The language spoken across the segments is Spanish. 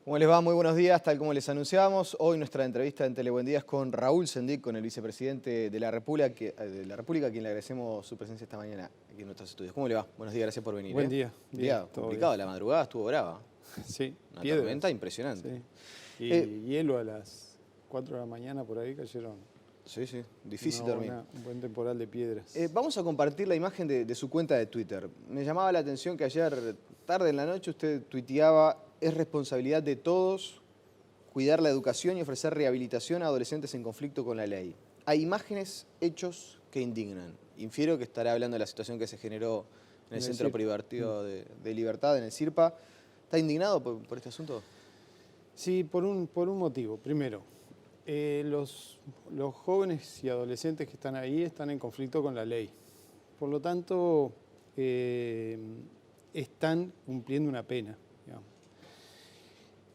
¿Cómo les va? Muy buenos días, tal como les anunciábamos. Hoy nuestra entrevista en Telebuendía es con Raúl Sendic, con el vicepresidente de la República, a quien le agradecemos su presencia esta mañana aquí en nuestros estudios. ¿Cómo le va? Buenos días, gracias por venir. Buen día. Un Bien, día todo complicado, bien. la madrugada estuvo brava. Sí, Una piedras. tormenta impresionante. Sí. Y hielo a las 4 de la mañana por ahí cayeron. Sí, difícil dormir. Un buen temporal de piedras. Vamos a compartir la imagen de su cuenta de Twitter. Me llamaba la atención que ayer tarde en la noche usted tuiteaba: es responsabilidad de todos cuidar la educación y ofrecer rehabilitación a adolescentes en conflicto con la ley. Hay imágenes, hechos que indignan. Infiero que estará hablando de la situación que se generó en el Centro Privativo de Libertad, en el CIRPA. ¿Está indignado por este asunto? Sí, por un motivo. Primero, los jóvenes y adolescentes que están ahí están en conflicto con la ley. Por lo tanto, están cumpliendo una pena, digamos.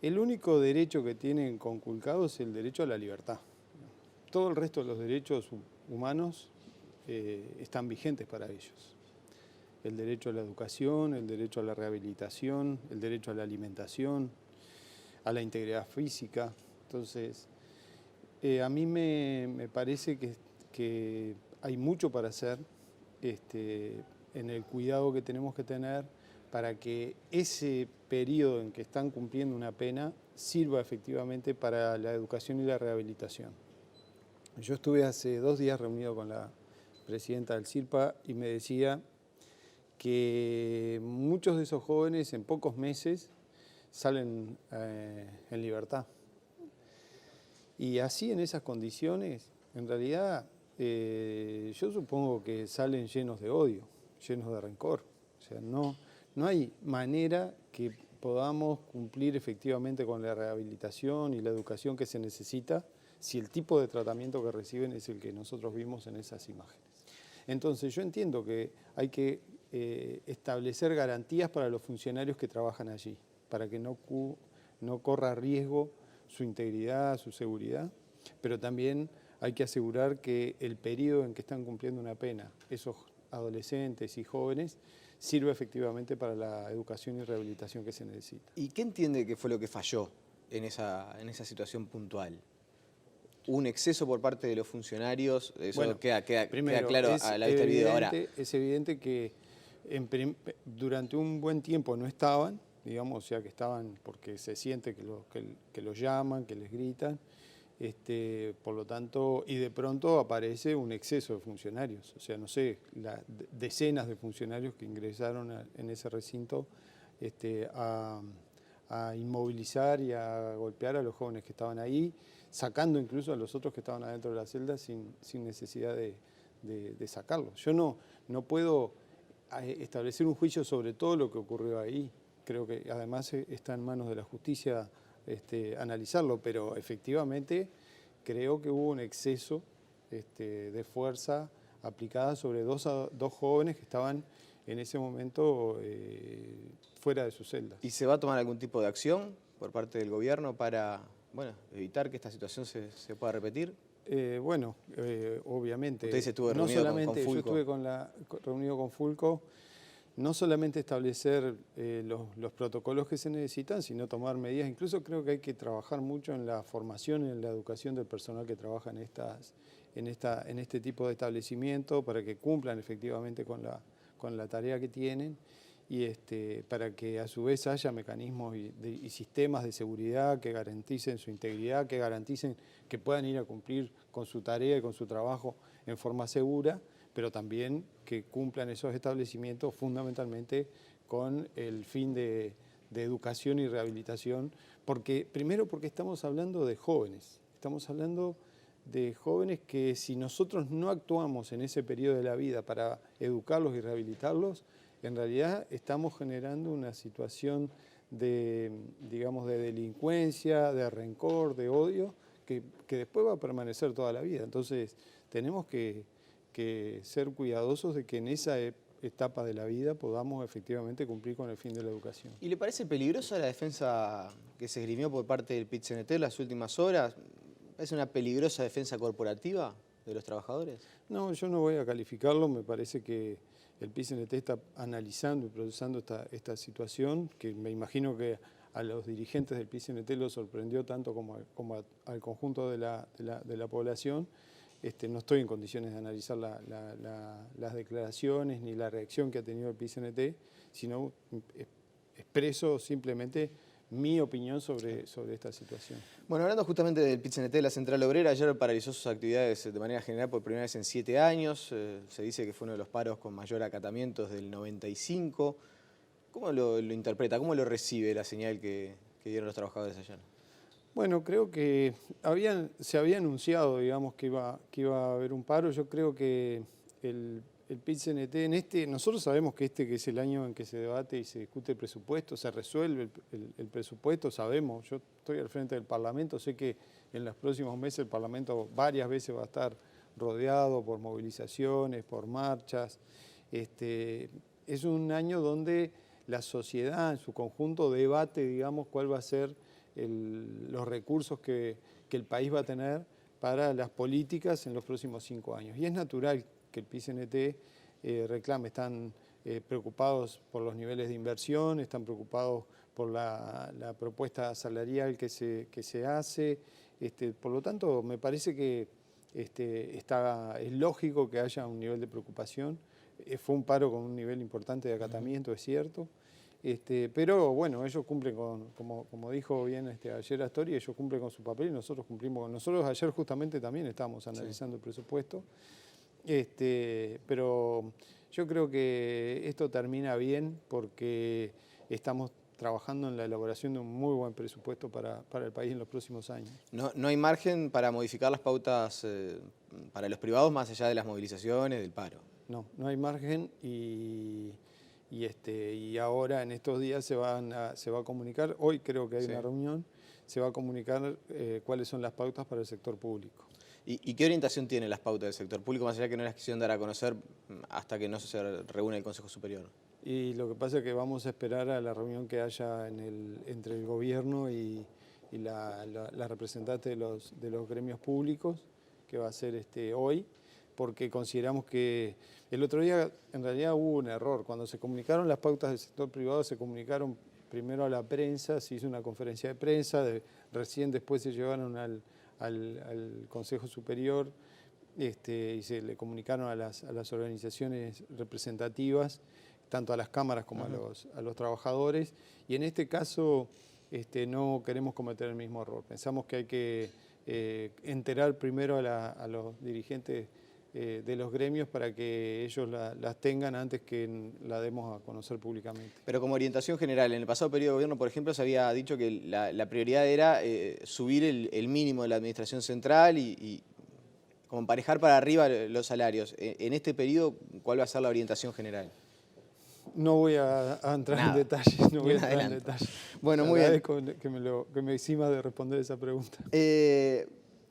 El único derecho que tienen conculcado es el derecho a la libertad. Todo el resto de los derechos humanos están vigentes para ellos. El derecho a la educación, el derecho a la rehabilitación, el derecho a la alimentación, a la integridad física. Entonces, a mí me parece que hay mucho para hacer en el cuidado que tenemos que tener para que ese periodo en que están cumpliendo una pena sirva efectivamente para la educación y la rehabilitación. Yo estuve hace 2 días reunido con la presidenta del CIRPA y me decía que muchos de esos jóvenes en pocos meses salen en libertad. Y así, en esas condiciones, en realidad yo supongo que salen llenos de odio, llenos de rencor. O sea, no hay manera que podamos cumplir efectivamente con la rehabilitación y la educación que se necesita si el tipo de tratamiento que reciben es el que nosotros vimos en esas imágenes. Entonces yo entiendo que hay que establecer garantías para los funcionarios que trabajan allí, para que no corra riesgo su integridad, su seguridad, pero también hay que asegurar que el periodo en que están cumpliendo una pena, esos adolescentes y jóvenes, sirve efectivamente para la educación y rehabilitación que se necesita. ¿Y qué entiende que fue lo que falló en esa situación puntual? ¿Un exceso por parte de los funcionarios? Eso bueno, queda primero, claro a la vista del video. Ahora, es evidente que durante un buen tiempo no estaban, digamos, o sea que estaban porque se siente que los llaman, que les gritan, por lo tanto, y de pronto aparece un exceso de funcionarios, o sea, no sé, decenas de funcionarios que ingresaron en ese recinto a inmovilizar y a golpear a los jóvenes que estaban ahí, sacando incluso a los otros que estaban adentro de la celda sin necesidad de sacarlos. Yo no puedo establecer un juicio sobre todo lo que ocurrió ahí. Creo que además está en manos de la justicia analizarlo, pero efectivamente creo que hubo un exceso de fuerza aplicada sobre dos jóvenes que estaban en ese momento fuera de su celda. ¿Y se va a tomar algún tipo de acción por parte del gobierno para evitar que esta situación se pueda repetir? Obviamente. Usted dice estuvo reunido con Fulco. Yo estuve reunido con Fulco, no solamente establecer los protocolos que se necesitan, sino tomar medidas. Incluso creo que hay que trabajar mucho en la formación y en la educación del personal que trabaja en este tipo de establecimiento para que cumplan efectivamente con la tarea que tienen y para que a su vez haya mecanismos y sistemas de seguridad que garanticen su integridad, que garanticen que puedan ir a cumplir con su tarea y con su trabajo en forma segura, pero también que cumplan esos establecimientos fundamentalmente con el fin de educación y rehabilitación, primero porque estamos hablando de jóvenes, estamos hablando de jóvenes que si nosotros no actuamos en ese periodo de la vida para educarlos y rehabilitarlos, en realidad estamos generando una situación de delincuencia, de rencor, de odio, que después va a permanecer toda la vida. Entonces tenemos que ser cuidadosos de que en esa etapa de la vida podamos efectivamente cumplir con el fin de la educación. ¿Y le parece peligrosa la defensa que se esgrimió por parte del PIT-CNT en las últimas horas? ¿Es una peligrosa defensa corporativa de los trabajadores? No, yo no voy a calificarlo, me parece que el PIT-CNT está analizando y procesando esta situación, que me imagino que a los dirigentes del PIT-CNT los sorprendió tanto como al conjunto de la población. No estoy en condiciones de analizar las declaraciones ni la reacción que ha tenido el PIT-CNT, sino expreso simplemente mi opinión sobre esta situación. Bueno, hablando justamente del PIT-CNT, la Central Obrera ayer paralizó sus actividades de manera general por primera vez en 7 años. Se dice que fue uno de los paros con mayor acatamiento desde el 95. ¿Cómo lo interpreta? ¿Cómo lo recibe la señal que dieron los trabajadores ayer? Bueno, creo que se había anunciado, digamos, que iba a haber un paro. Yo creo que el PIT-CNT nosotros sabemos que que es el año en que se debate y se discute el presupuesto, se resuelve el presupuesto, sabemos. Yo estoy al frente del Parlamento, sé que en los próximos meses el Parlamento varias veces va a estar rodeado por movilizaciones, por marchas. Es un año donde la sociedad en su conjunto debate, digamos, cuál va a ser los recursos que el país va a tener para las políticas en los próximos 5 años. Y es natural que el PIT-CNT reclame, están preocupados por los niveles de inversión, están preocupados por la propuesta salarial que se hace. Por lo tanto, me parece que es lógico que haya un nivel de preocupación. Fue un paro con un nivel importante de acatamiento, es cierto. Pero bueno, ellos cumplen como dijo bien ayer Astori, ellos cumplen con su papel y nosotros cumplimos. Nosotros ayer justamente también estábamos analizando el presupuesto, pero yo creo que esto termina bien porque estamos trabajando en la elaboración de un muy buen presupuesto para el país en los próximos años. No hay margen para modificar las pautas para los privados más allá de las movilizaciones, del paro. No hay margen y ahora en estos días se va a comunicar, hoy creo que hay una reunión, se va a comunicar cuáles son las pautas para el sector público. ¿Y qué orientación tienen las pautas del sector público, más allá que no las quisieron dar a conocer hasta que no se reúne el Consejo Superior? Y lo que pasa es que vamos a esperar a la reunión que haya entre el gobierno y la representante de los gremios públicos, que va a ser hoy, porque consideramos que el otro día en realidad hubo un error. Cuando se comunicaron las pautas del sector privado, se comunicaron primero a la prensa, se hizo una conferencia de prensa, recién después se llevaron al Consejo Superior y se le comunicaron a las organizaciones representativas, tanto a las cámaras como a los trabajadores. Y en este caso no queremos cometer el mismo error. Pensamos que hay que enterar primero a los dirigentes de los gremios para que ellos las tengan antes que la demos a conocer públicamente. Pero como orientación general, en el pasado periodo de gobierno, por ejemplo, se había dicho que la prioridad era subir el mínimo de la administración central y como emparejar para arriba los salarios. En este periodo, ¿cuál va a ser la orientación general? No voy a entrar en detalles, no voy a entrar en detalles. Bueno, muy bien. Que me eximas de responder esa pregunta.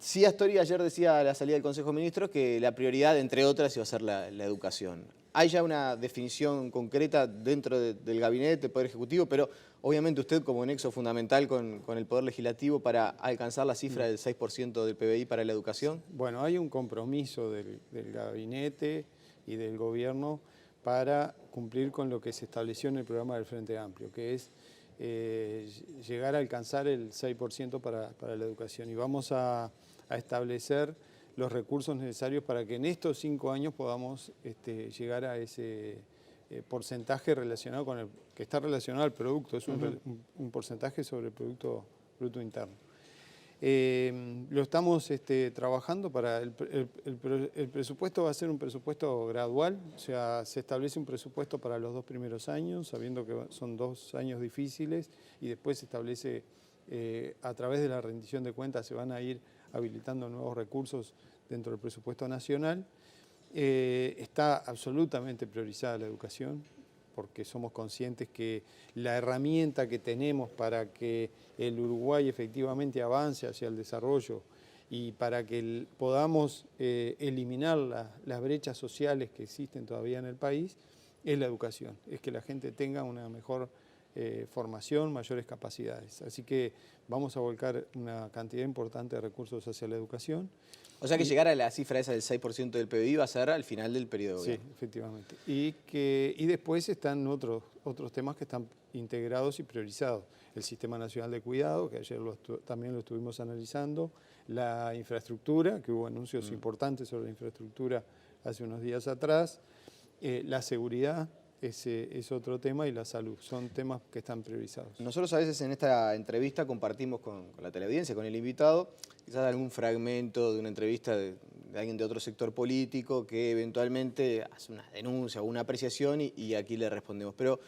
Sí, Astori ayer decía a la salida del Consejo de Ministros que la prioridad, entre otras, iba a ser la educación. Hay ya una definición concreta dentro del gabinete, del Poder Ejecutivo, pero obviamente usted como nexo fundamental con el Poder Legislativo para alcanzar la cifra del 6% del PBI para la educación. Bueno, hay un compromiso del gabinete y del gobierno para cumplir con lo que se estableció en el programa del Frente Amplio, que es llegar a alcanzar el 6% para la educación. Y vamos a establecer los recursos necesarios para que en estos 5 años podamos llegar a ese porcentaje relacionado con que está relacionado al producto, es un porcentaje sobre el Producto Bruto Interno. Lo estamos trabajando para el presupuesto. Va a ser un presupuesto gradual, o sea, se establece un presupuesto para los 2 primeros años, sabiendo que son 2 años difíciles, y después se establece a través de la rendición de cuentas se van a ir habilitando nuevos recursos dentro del presupuesto nacional. Está absolutamente priorizada la educación, porque somos conscientes que la herramienta que tenemos para que el Uruguay efectivamente avance hacia el desarrollo y para que podamos eliminar las brechas sociales que existen todavía en el país, es la educación, es que la gente tenga una mejor formación, mayores capacidades. Así que vamos a volcar una cantidad importante de recursos hacia la educación. O sea que llegar a la cifra esa del 6% del PBI va a ser al final del periodo. Sí, efectivamente. Y después están otros temas que están integrados y priorizados. El Sistema Nacional de Cuidado, que ayer también lo estuvimos analizando, la infraestructura, que hubo anuncios importantes sobre la infraestructura hace unos días atrás, la seguridad, ese es otro tema, y la salud. Son temas que están priorizados. Nosotros a veces en esta entrevista compartimos con la teleaudiencia, con el invitado, quizás algún fragmento de una entrevista de alguien de otro sector político que eventualmente hace una denuncia o una apreciación y aquí le respondemos. Pero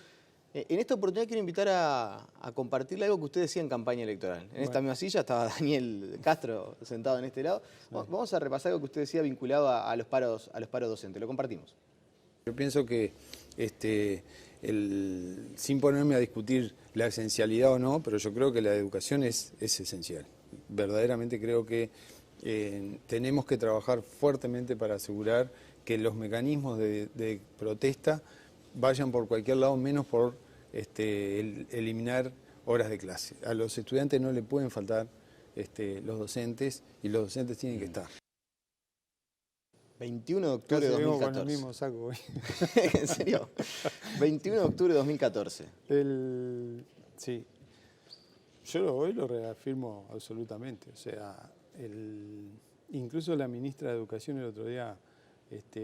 en esta oportunidad quiero invitar a compartirle algo que usted decía en campaña electoral. En esta misma silla estaba Daniel Castro sentado en este lado. Vamos a repasar algo que usted decía vinculado a los paros docentes. Lo compartimos. Yo pienso que, sin ponerme a discutir la esencialidad o no, pero yo creo que la educación es esencial. Verdaderamente creo que tenemos que trabajar fuertemente para asegurar que los mecanismos de protesta vayan por cualquier lado, menos por eliminar horas de clase. A los estudiantes no le pueden faltar los docentes, y los docentes tienen que estar. 21 de octubre de 2014. Con el mismo saco hoy. ¿En serio? 21 de octubre de 2014. Sí. Yo hoy lo reafirmo absolutamente. O sea, incluso la ministra de Educación el otro día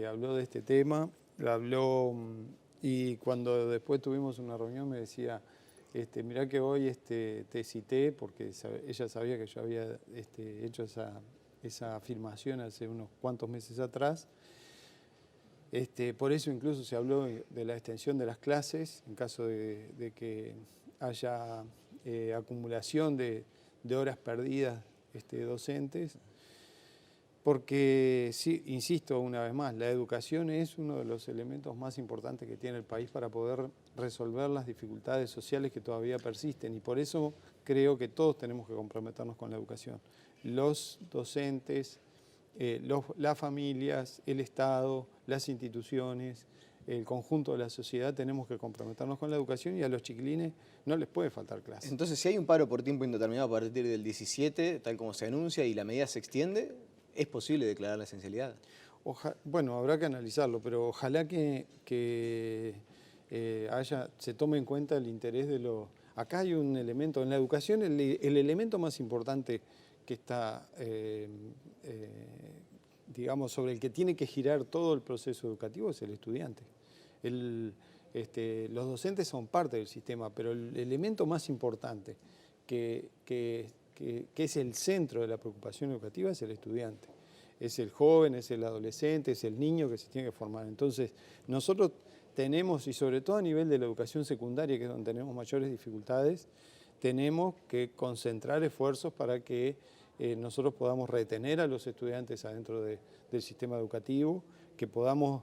habló de este tema, habló, y cuando después tuvimos una reunión me decía, mirá que hoy te cité, porque ella sabía que yo había hecho esa afirmación hace unos cuantos meses atrás. Por eso incluso se habló de la extensión de las clases, en caso de que haya acumulación de horas perdidas docentes, porque, sí, insisto una vez más, la educación es uno de los elementos más importantes que tiene el país para poder resolver las dificultades sociales que todavía persisten, y por eso creo que todos tenemos que comprometernos con la educación. Los docentes, las familias, el Estado, las instituciones, el conjunto de la sociedad, tenemos que comprometernos con la educación, y a los chiquilines no les puede faltar clases. Entonces, si hay un paro por tiempo indeterminado a partir del 17, tal como se anuncia, y la medida se extiende, ¿es posible declarar la esencialidad? Bueno, habrá que analizarlo, pero ojalá que se tome en cuenta el interés de los... Acá hay un elemento, en la educación, el elemento más importante que está, digamos, sobre el que tiene que girar todo el proceso educativo es el estudiante. Los docentes son parte del sistema, pero el elemento más importante, que es el centro de la preocupación educativa, es el estudiante. Es el joven, es el adolescente, es el niño que se tiene que formar. Entonces, nosotros tenemos, y sobre todo a nivel de la educación secundaria, que es donde tenemos mayores dificultades, tenemos que concentrar esfuerzos para que nosotros podamos retener a los estudiantes adentro del sistema educativo, que podamos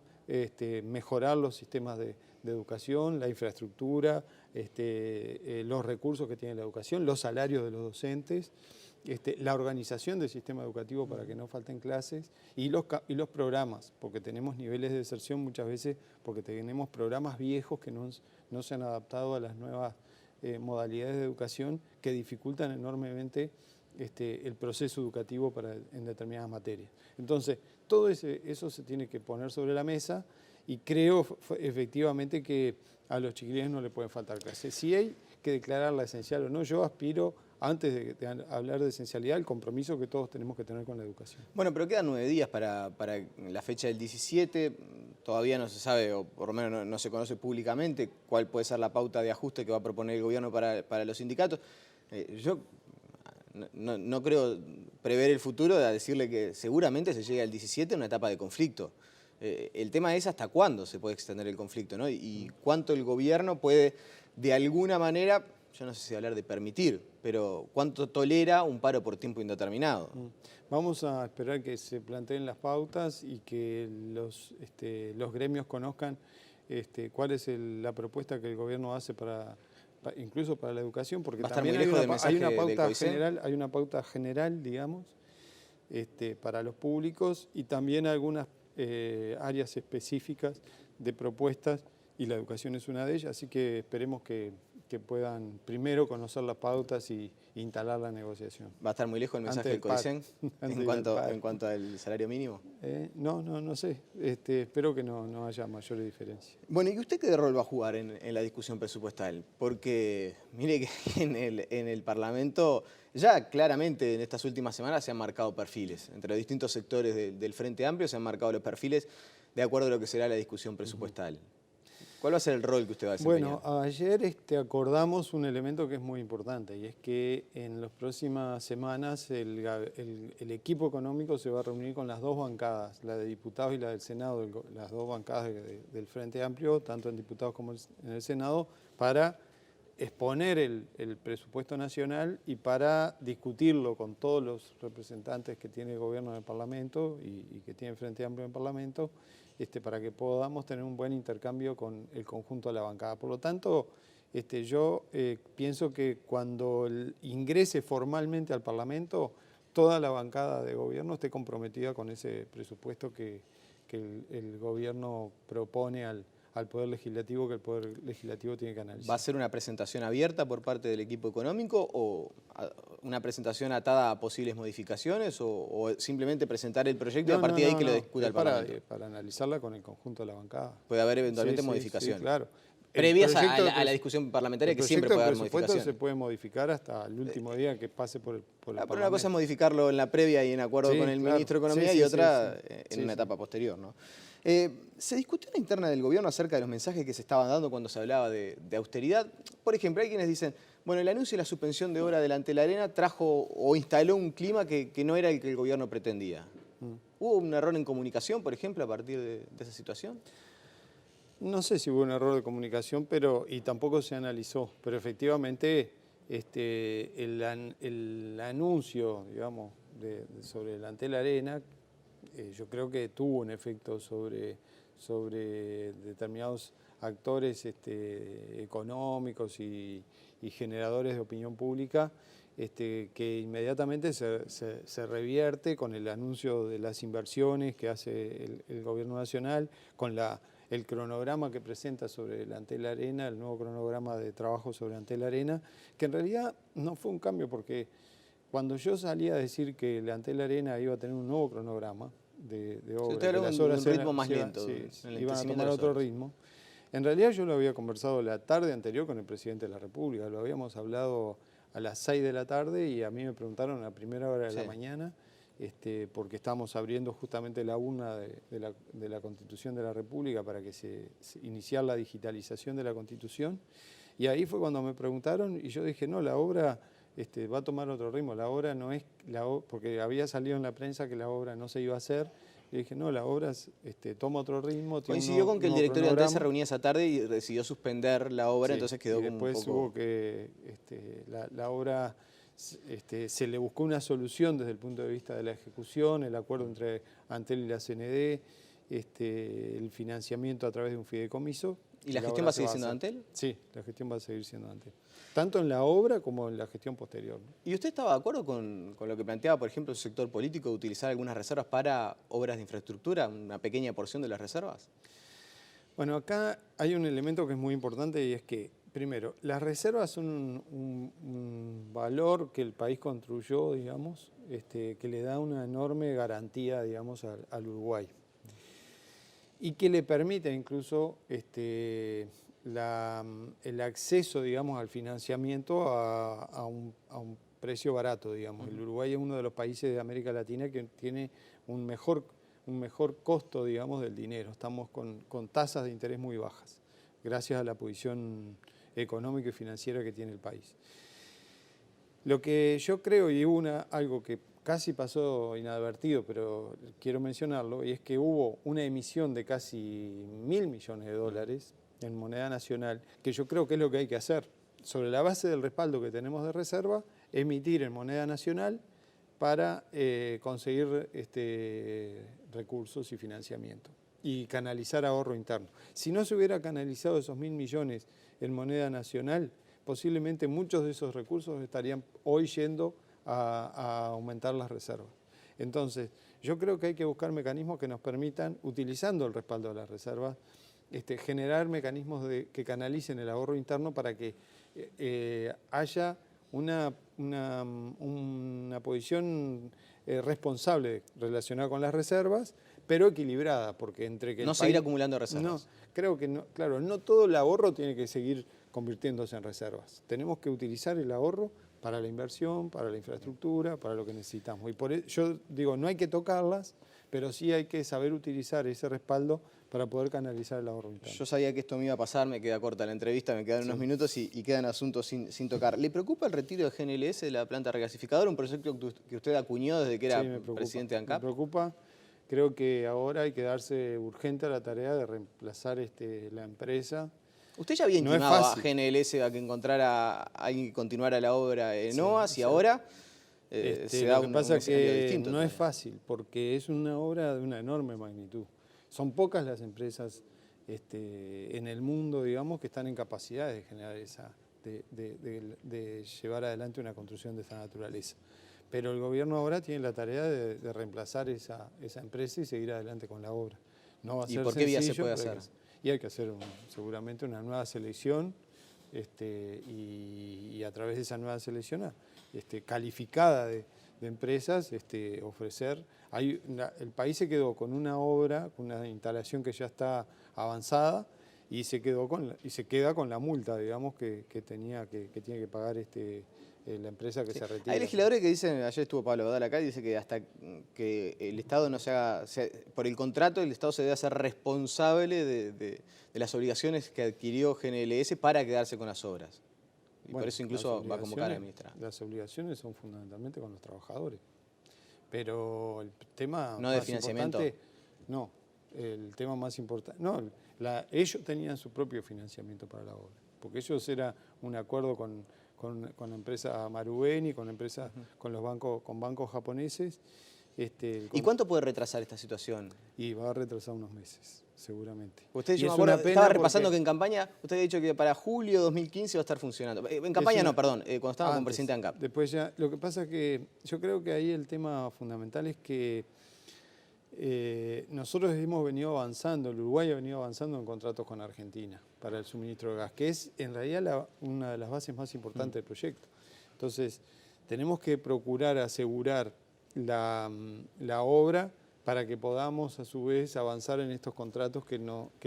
mejorar los sistemas de educación, la infraestructura, los recursos que tiene la educación, los salarios de los docentes, la organización del sistema educativo para que no falten clases, y los programas, porque tenemos niveles de deserción muchas veces porque tenemos programas viejos que no se han adaptado a las nuevas modalidades de educación, que dificultan enormemente el proceso educativo en determinadas materias. Entonces, todo eso se tiene que poner sobre la mesa, y creo efectivamente que a los chiquilines no le pueden faltar clases. Si hay que declararla esencial o no, yo aspiro, antes de hablar de esencialidad, el compromiso que todos tenemos que tener con la educación. Bueno, pero quedan 9 días para la fecha del 17, todavía no se sabe, o por lo menos no se conoce públicamente, cuál puede ser la pauta de ajuste que va a proponer el gobierno para los sindicatos. Yo no creo prever el futuro de decirle que seguramente se llegue al 17 en una etapa de conflicto. El tema es hasta cuándo se puede extender el conflicto, ¿no? Y cuánto el gobierno puede, de alguna manera, yo no sé si hablar de permitir, pero cuánto tolera un paro por tiempo indeterminado. Vamos a esperar que se planteen las pautas y que los gremios conozcan cuál es la propuesta que el gobierno hace incluso para la educación, porque también hay una pauta general, digamos, para los públicos, y también algunas áreas específicas de propuestas, y la educación es una de ellas, así que esperemos que que puedan primero conocer las pautas y instalar la negociación. ¿Va a estar muy lejos el mensaje del Codicen en cuanto al salario mínimo? No sé. Espero que no haya mayores diferencias. Bueno, ¿y usted qué rol va a jugar en la discusión presupuestal? Porque mire que en el Parlamento ya claramente en estas últimas semanas se han marcado perfiles. Entre los distintos sectores del Frente Amplio se han marcado los perfiles de acuerdo a lo que será la discusión presupuestal. ¿Cuál va a ser el rol que usted va a desempeñar? Bueno, ayer acordamos un elemento que es muy importante y es que en las próximas semanas el equipo económico se va a reunir con las dos bancadas, la de diputados y la del Senado, las dos bancadas del Frente Amplio, tanto en diputados como en el Senado, para exponer el presupuesto nacional y para discutirlo con todos los representantes que tiene el gobierno en el Parlamento y que tiene el Frente Amplio en el Parlamento, para que podamos tener un buen intercambio con el conjunto de la bancada. Por lo tanto, yo pienso que cuando ingrese formalmente al Parlamento, toda la bancada de gobierno esté comprometida con ese presupuesto que el gobierno propone al Poder Legislativo, que el Poder Legislativo tiene que analizar. ¿Va a ser una presentación abierta por parte del equipo económico o una presentación atada a posibles modificaciones o simplemente presentar el proyecto y a partir de ahí que lo discuta el Parlamento? Para analizarla con el conjunto de la bancada. Puede haber eventualmente modificaciones. Sí, claro. Previas a la discusión parlamentaria, que siempre puede haber modificaciones. El presupuesto se puede modificar hasta el último día que pase por el Parlamento. Pero una cosa es modificarlo en la previa y en acuerdo con el ministro de Economía y otra en una etapa posterior, ¿no? ¿Se discutió en la interna del gobierno acerca de los mensajes que se estaban dando cuando se hablaba de austeridad? Por ejemplo, hay quienes dicen, bueno, el anuncio de la suspensión de obra delante de la arena trajo o instaló un clima que no era el que el gobierno pretendía. ¿Hubo un error en comunicación, por ejemplo, a partir de esa situación? No sé si hubo un error de comunicación, y tampoco se analizó, pero efectivamente el anuncio, digamos, sobre delante de la arena, yo creo que tuvo un efecto sobre determinados actores económicos y generadores de opinión pública, que inmediatamente se revierte con el anuncio de las inversiones que hace el gobierno nacional, con el cronograma que presenta sobre el Antel Arena, el nuevo cronograma de trabajo sobre Antel Arena, que en realidad no fue un cambio porque cuando yo salí a decir que el Antel Arena iba a tener un nuevo cronograma de obra, usted habló de un ritmo más lento, iban a tomar otro ritmo. En realidad yo lo había conversado la tarde anterior con el presidente de la República, lo habíamos hablado a las 6 de la tarde y a mí me preguntaron a primera hora de la mañana, porque estábamos abriendo justamente la urna de la Constitución de la República para que se iniciar la digitalización de la Constitución. Y ahí fue cuando me preguntaron y yo dije, no, la obra va a tomar otro ritmo, la obra no es, porque había salido en la prensa que la obra no se iba a hacer. Y dije, no, la obra toma otro ritmo. Coincidió con que el directorio de Antel se reunía esa tarde y decidió suspender la obra, entonces quedó como un poco... Después hubo que la obra... se le buscó una solución desde el punto de vista de la ejecución, el acuerdo entre Antel y la CND, el financiamiento a través de un fideicomiso. ¿Y la gestión va a seguir siendo Antel? Sí, la gestión va a seguir siendo Antel. Tanto en la obra como en la gestión posterior. ¿Y usted estaba de acuerdo con lo que planteaba, por ejemplo, el sector político de utilizar algunas reservas para obras de infraestructura, una pequeña porción de las reservas? Bueno, acá hay un elemento que es muy importante y es que, primero, las reservas son un valor que el país construyó, digamos, que le da una enorme garantía, digamos, al Uruguay. Y que le permite incluso el acceso, digamos, al financiamiento a un precio barato, digamos. El Uruguay es uno de los países de América Latina que tiene un mejor costo, digamos, del dinero. Estamos con tasas de interés muy bajas, gracias a la posición económica y financiera que tiene el país. Lo que yo creo, y algo que casi pasó inadvertido, pero quiero mencionarlo, y es que hubo una emisión de casi 1.000 millones de dólares en moneda nacional, que yo creo que es lo que hay que hacer. Sobre la base del respaldo que tenemos de reserva, emitir en moneda nacional para conseguir recursos y financiamiento y canalizar ahorro interno. Si no se hubiera canalizado esos 1.000 millones en moneda nacional, posiblemente muchos de esos recursos estarían hoy yendo a aumentar las reservas. Entonces, yo creo que hay que buscar mecanismos que nos permitan, utilizando el respaldo de las reservas, generar mecanismos que canalicen el ahorro interno para que haya una posición responsable relacionada con las reservas, pero equilibrada, porque entre que no seguir acumulando reservas. No, creo que no, claro, no todo el ahorro tiene que seguir convirtiéndose en reservas. Tenemos que utilizar el ahorro para la inversión, para la infraestructura, para lo que necesitamos. Y por eso yo digo, no hay que tocarlas, pero sí hay que saber utilizar ese respaldo para poder canalizar el ahorro interno. Yo sabía que esto me iba a pasar, me queda corta la entrevista, me quedan unos minutos y quedan asuntos sin tocar. ¿Le preocupa el retiro de GNLS de la planta regasificadora, un proyecto que usted acuñó desde que era presidente de ANCAP? Me preocupa. Creo que ahora hay que darse urgente a la tarea de reemplazar la empresa. Usted ya había intimado a GNLS a que encontrara a alguien que continuara la obra en OAS y ahora se da un escenario distinto. No es fácil, porque es una obra de una enorme magnitud. Son pocas las empresas en el mundo, digamos, que están en capacidad de generar de llevar adelante una construcción de esta naturaleza. Pero el gobierno ahora tiene la tarea de reemplazar esa empresa y seguir adelante con la obra. No va a ser ¿Y por qué vía se puede hacer? Y hay que hacer seguramente una nueva selección y a través de esa nueva selección calificada de empresas ofrecer. El país se quedó con una obra, con una instalación que ya está avanzada y se queda con la multa, digamos, que tiene que pagar la empresa que se retira. Hay legisladores que dicen, ayer estuvo Pablo Badal acá, y dice que hasta que el Estado no se haga, por el contrato, el Estado se debe hacer responsable de las obligaciones que adquirió GNLS para quedarse con las obras. Y por eso incluso va a convocar a la ministra. Las obligaciones son fundamentalmente con los trabajadores. Pero el tema no de financiamiento. No, el tema más importante. No, ellos tenían su propio financiamiento para la obra, porque ellos era un acuerdo con la empresa Marubeni, con bancos japoneses. ¿Y cuánto puede retrasar esta situación? Y va a retrasar unos meses, seguramente. Usted, yo me acuerdo, estaba repasando que en campaña, usted ha dicho que para julio de 2015 va a estar funcionando. En campaña no, perdón, cuando estaba con presidente ANCAP. Después ya, lo que pasa es que yo creo que ahí el tema fundamental es que nosotros hemos venido avanzando, el Uruguay ha venido avanzando en contratos con Argentina para el suministro de gas, que es en realidad una de las bases más importantes del proyecto. Entonces, tenemos que procurar asegurar la obra para que podamos a su vez avanzar en estos contratos que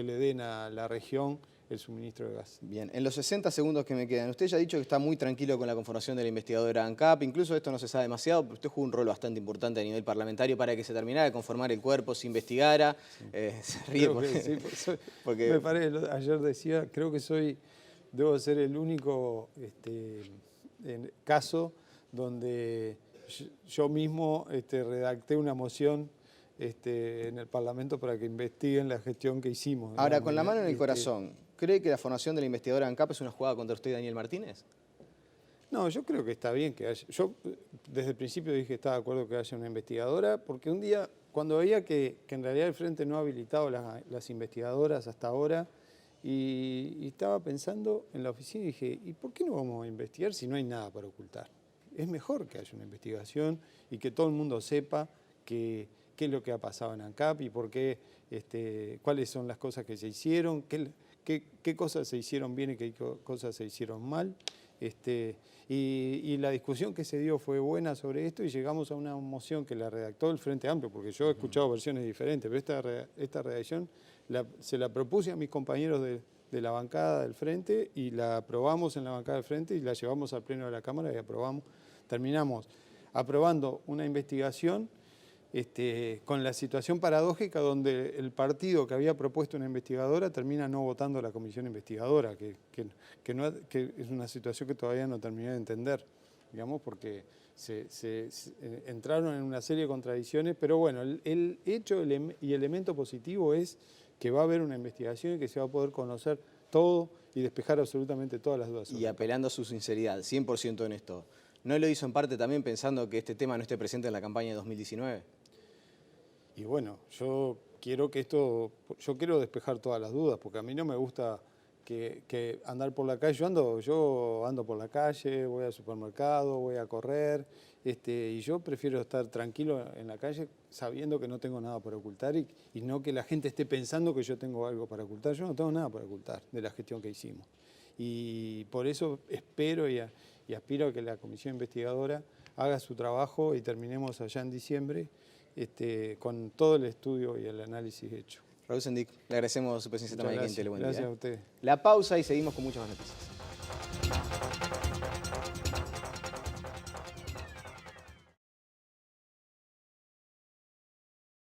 le den a la región el suministro de gas. Bien, en los 60 segundos que me quedan, usted ya ha dicho que está muy tranquilo con la conformación de la investigadora ANCAP, incluso esto no se sabe demasiado, pero usted jugó un rol bastante importante a nivel parlamentario para que se terminara de conformar el cuerpo, se investigara. Sí. Se ríe porque me parece, ayer decía, creo que debo ser el único caso donde yo mismo redacté una moción en el Parlamento para que investiguen la gestión que hicimos. Ahora, digamos, con la mano en el corazón, ¿cree que la formación de la investigadora ANCAP es una jugada contra usted y Daniel Martínez? No, yo creo que está bien que haya. Yo desde el principio dije que estaba de acuerdo que haya una investigadora, porque un día, cuando veía que en realidad el Frente no ha habilitado las investigadoras hasta ahora, y estaba pensando en la oficina y dije, ¿y por qué no vamos a investigar si no hay nada para ocultar? Es mejor que haya una investigación y que todo el mundo sepa qué es lo que ha pasado en ANCAP y por qué, cuáles son las cosas que se hicieron, qué cosas se hicieron bien y qué cosas se hicieron mal. Y la discusión que se dio fue buena sobre esto y llegamos a una moción que la redactó el Frente Amplio, porque yo he escuchado versiones diferentes, pero esta redacción se la propuse a mis compañeros de la bancada del Frente y la aprobamos en la bancada del Frente y la llevamos al Pleno de la Cámara y terminamos aprobando una investigación con la situación paradójica donde el partido que había propuesto una investigadora termina no votando a la comisión investigadora, que es una situación que todavía no terminé de entender, digamos, porque entraron en una serie de contradicciones, pero bueno, el hecho y elemento positivo es que va a haber una investigación y que se va a poder conocer todo y despejar absolutamente todas las dudas. Y apelando a su sinceridad, 100% honesto, ¿no lo hizo en parte también pensando que este tema no esté presente en la campaña de 2019? Y bueno, yo quiero despejar todas las dudas, porque a mí no me gusta que andar por la calle. Yo ando por la calle, voy al supermercado, voy a correr, y yo prefiero estar tranquilo en la calle sabiendo que no tengo nada para ocultar y no que la gente esté pensando que yo tengo algo para ocultar. Yo no tengo nada para ocultar de la gestión que hicimos. Y por eso espero y aspiro a que la comisión investigadora haga su trabajo y terminemos allá en diciembre con todo el estudio y el análisis hecho. Raúl Sendic, le agradecemos su presencia esta mañana aquí en Telemundo. Gracias a ustedes. La pausa y seguimos con muchas más noticias.